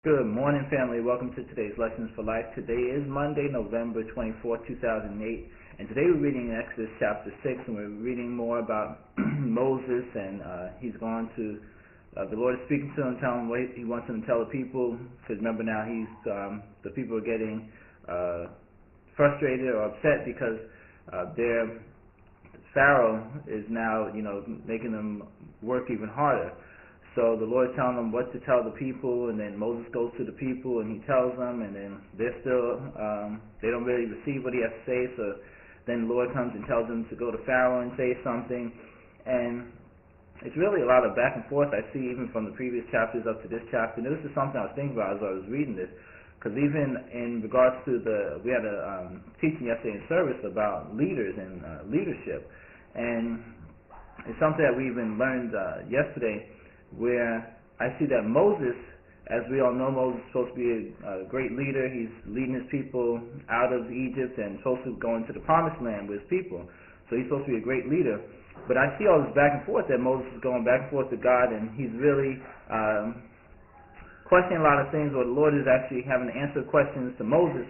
Good morning, family. Welcome to today's Lessons for Life. Today is Monday, November 24th, 2008, and today we're reading Exodus chapter 6, and we're reading more about Moses, and he's gone to, the Lord is speaking to him, telling him what he wants him to tell the people, because remember now the people are getting frustrated or upset because their Pharaoh is now, making them work even harder. So the Lord is telling them what to tell the people, and then Moses goes to the people and he tells them, and then they're still, they don't really receive what he has to say, so then the Lord comes and tells them to go to Pharaoh and say something, and it's really a lot of back and forth I see even from the previous chapters up to this chapter. And this is something I was thinking about as I was reading this, because even in regards to we had a teaching yesterday in service about leaders and leadership, and it's something that we even learned yesterday, where I see that Moses, as we all know, Moses is supposed to be a great leader. He's leading his people out of Egypt and supposed to go into the promised land with his people. So he's supposed to be a great leader. But I see all this back and forth that Moses is going back and forth to God, and he's really questioning a lot of things, where the Lord is actually having to answer questions to Moses,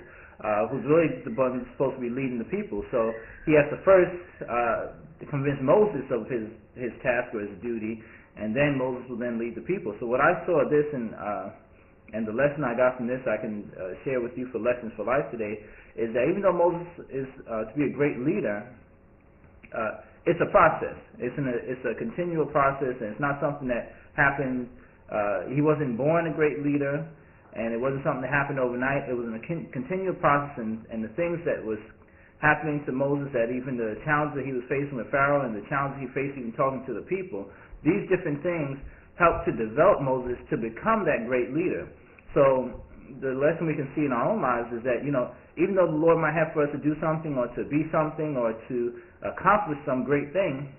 who's really the one who's supposed to be leading the people. So he has to first convince Moses of his task or his duty, and then Moses will then lead the people. So what I saw this, and the lesson I got from this I can share with you for Lessons for Life today, is that even though Moses is to be a great leader, it's a process. It's a continual process, and it's not something that happened. He wasn't born a great leader, and it wasn't something that happened overnight. It was a continual process, and the things that was happening to Moses, that even the challenges that he was facing with Pharaoh and the challenges he faced even talking to the people, these different things helped to develop Moses to become that great leader. So the lesson we can see in our own lives is that, even though the Lord might have for us to do something or to be something or to accomplish some great thing,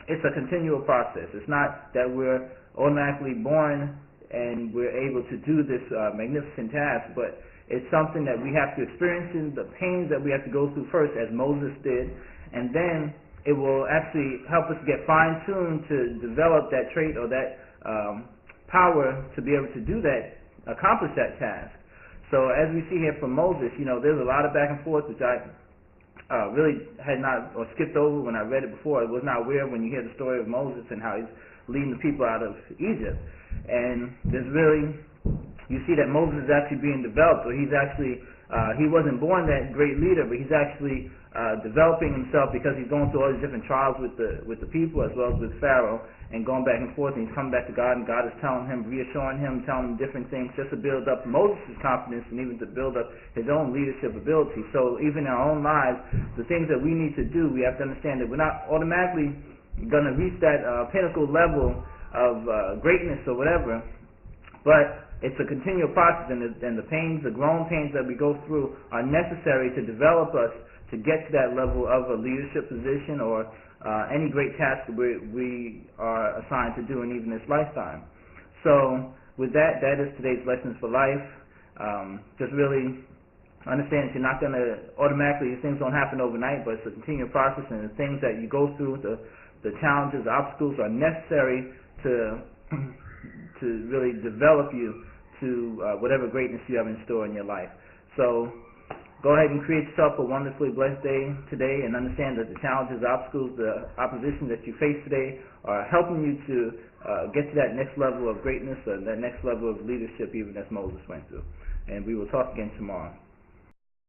it's a continual process. It's not that we're automatically born and we're able to do this magnificent task, but it's something that we have to experience in the pains that we have to go through first, as Moses did, and then it will actually help us get fine-tuned to develop that trait or that power to be able to do that, accomplish that task. So as we see here from Moses, there's a lot of back and forth, which I really had not, or skipped over when I read it before. I was not aware when you hear the story of Moses and how he's leading the people out of Egypt. And there's really, you see that Moses is actually being developed, or he's actually, he wasn't born that great leader, but he's actually developing himself, because he's going through all these different trials with the people as well as with Pharaoh, and going back and forth, and he's coming back to God, and God is telling him, reassuring him, telling him different things just to build up Moses' confidence and even to build up his own leadership ability. So even in our own lives, the things that we need to do, we have to understand that we're not automatically going to reach that pinnacle level of greatness or whatever, but it's a continual process, and the pains, the growing pains that we go through are necessary to develop us to get to that level of a leadership position or any great task that we are assigned to do in even this lifetime. So with that is today's Lessons for Life. Just really understand that you're not going to automatically, things don't happen overnight, but it's a continual process, and the things that you go through, the challenges, the obstacles are necessary to really develop you to whatever greatness you have in store in your life. So go ahead and create yourself a wonderfully blessed day today, and understand that the challenges, the obstacles, the opposition that you face today are helping you to get to that next level of greatness, or that next level of leadership, even as Moses went through. And we will talk again tomorrow.